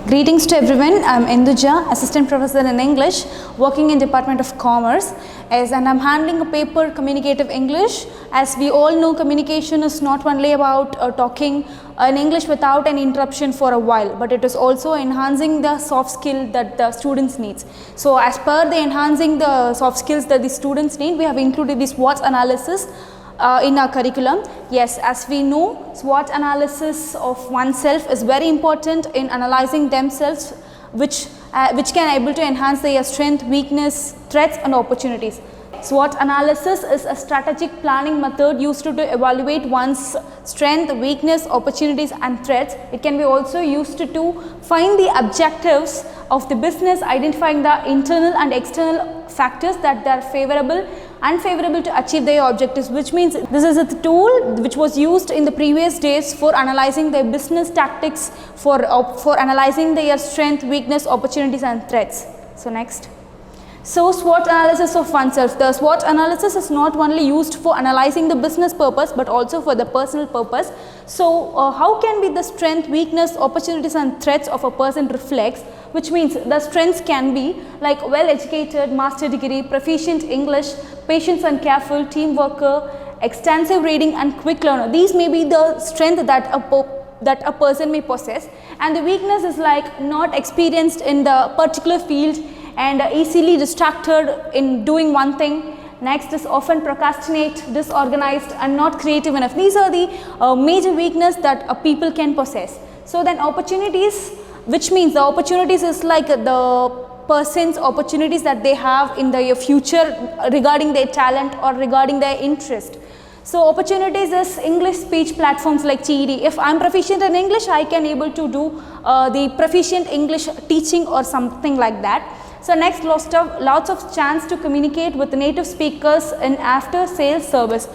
Greetings to everyone. I'm Induja, Assistant Professor in English, working in Department of Commerce, and I'm handling a paper, Communicative English. As we all know, communication is not only about talking in English without an interruption for a while, but it is also enhancing the soft skill that the students needs. So as per the enhancing the soft skills that the students need, we have included this SWOT analysis in our curriculum. Yes, as we know, SWOT analysis of oneself is very important in analyzing themselves, which can able to enhance their strength, weakness, threats and opportunities. SWOT analysis is a strategic planning method used to evaluate one's strength, weakness, opportunities and threats. It can be also used to find the objectives of the business, identifying the internal and external factors that are favorable, unfavorable to achieve their objectives, which means this is a tool which was used in the previous days for analyzing their business tactics, for analyzing their strength, weakness, opportunities and threats. So next. So SWOT analysis of oneself. The SWOT analysis is not only used for analyzing the business purpose but also for the personal purpose. So how can be the strength, weakness, opportunities and threats of a person reflects, which means the strengths can be like well educated, master degree, proficient English, patience and careful, team worker, extensive reading and quick learner. These may be the strength that a person may possess, and the weakness is like not experienced in the particular field and easily distracted in doing one thing. Next is often procrastinate, disorganized and not creative enough. These are the major weakness that people can possess. So then opportunities, which means the opportunities is like the person's opportunities that they have in their future regarding their talent or regarding their interest. So opportunities is English speech platforms like TED. If I'm proficient in English, I can able to do the proficient English teaching or something like that. So next, lots of chance to communicate with native speakers in after sales service.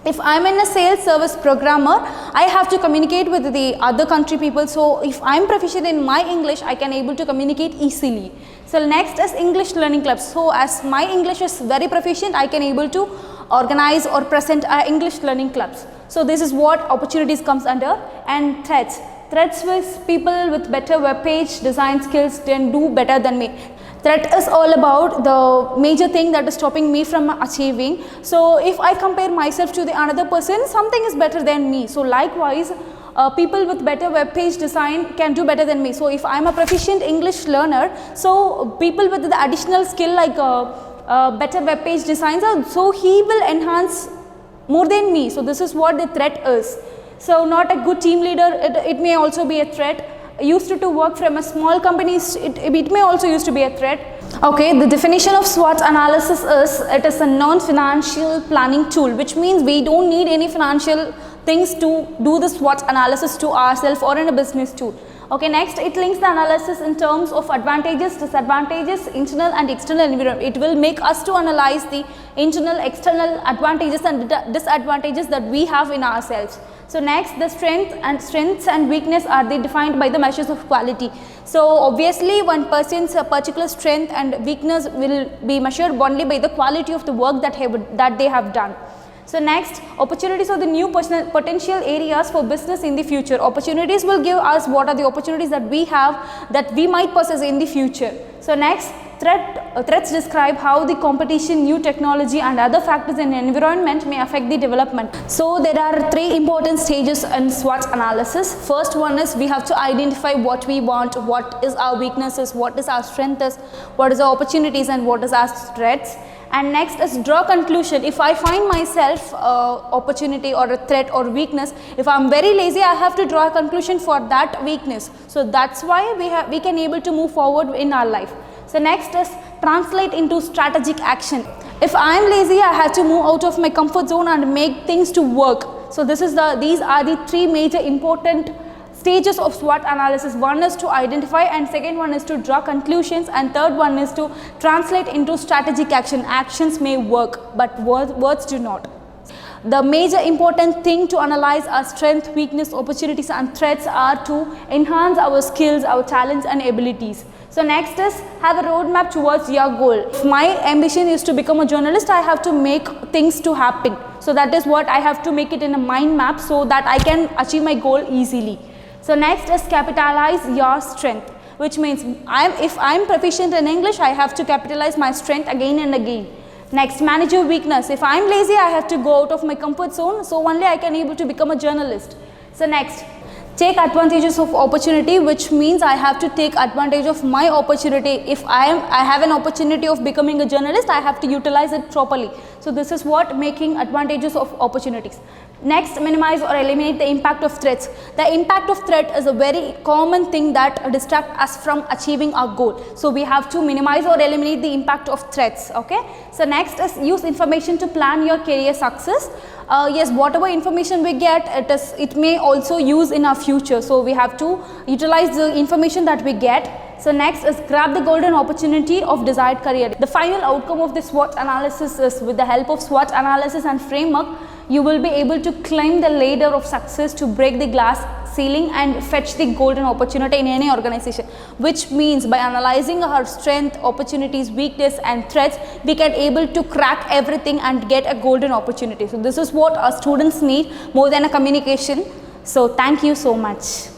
If I'm in a sales service programmer, I have to communicate with the other country people. So if I'm proficient in my English, I can able to communicate easily. So next is English learning clubs. So as my English is very proficient, I can able to organize or present English learning clubs. So this is what opportunities comes under. And threats. Threats with people with better web page design skills can do better than me. Threat is all about the major thing that is stopping me from achieving. So if I compare myself to the another person, something is better than me. So likewise, people with better web page design can do better than me. So if I am a proficient English learner, so people with the additional skill like better web page designs, so he will enhance more than me. So this is what the threat is. So not a good team leader, it may also be a threat. Used to work from a small companies, it may also used to be a threat. Okay, the definition of SWOT analysis is it is a non-financial planning tool, which means we don't need any financial things to do the SWOT analysis to ourselves or in a business tool. Okay, next it links the analysis in terms of advantages, disadvantages, internal and external environment. It will make us to analyze the internal, external advantages and disadvantages that we have in ourselves. So next, the strengths and weakness are they defined by the measures of quality. So obviously one person's particular strength and weakness will be measured only by the quality of the work that they have done. So next, opportunities are the new potential areas for business in the future. Opportunities will give us what are the opportunities that we have that we might possess in the future. So next, threats describe how the competition, new technology and other factors in the environment may affect the development. So there are three important stages in SWOT analysis. First one is we have to identify what we want, what is our weaknesses, what is our strengths, what is our opportunities and what is our threats. And next is draw conclusion. If I find myself opportunity or a threat or weakness, if I'm very lazy, I have to draw a conclusion for that weakness. So that's why we can able to move forward in our life. So next is translate into strategic action. If I'm lazy, I have to move out of my comfort zone and make things to work. So these are the three major important stages of SWOT analysis. One is to identify, and second one is to draw conclusions, and third one is to translate into strategic action. Actions may work, but words do not. The major important thing to analyze our strength, weakness, opportunities and threats are to enhance our skills, our talents and abilities. So next is have a roadmap towards your goal. If my ambition is to become a journalist, I have to make things to happen. So that is what I have to make it in a mind map so that I can achieve my goal easily. So next is capitalize your strength. which means if I am proficient in English, I have to capitalize my strength again and again. Next, manage your weakness. If I am lazy, I have to go out of my comfort zone, so only I can able to become a journalist. So next, take advantages of opportunity, which means I have to take advantage of my opportunity. If I have an opportunity of becoming a journalist, I have to utilize it properly. So this is what making advantages of opportunities. Next, minimize or eliminate the impact of threats. The impact of threat is a very common thing that distracts us from achieving our goal. So we have to minimize or eliminate the impact of threats. Okay. So next is use information to plan your career success. Yes, whatever information we get, it may also use in our future. So we have to utilize the information that we get. So next is grab the golden opportunity of desired career. The final outcome of this SWOT analysis is, with the help of SWOT analysis and framework, you will be able to climb the ladder of success to break the glass ceiling and fetch the golden opportunity in any organization, which means by analyzing our strength, opportunities, weakness and threats, we can able to crack everything and get a golden opportunity. So this is what our students need more than a communication. So thank you so much.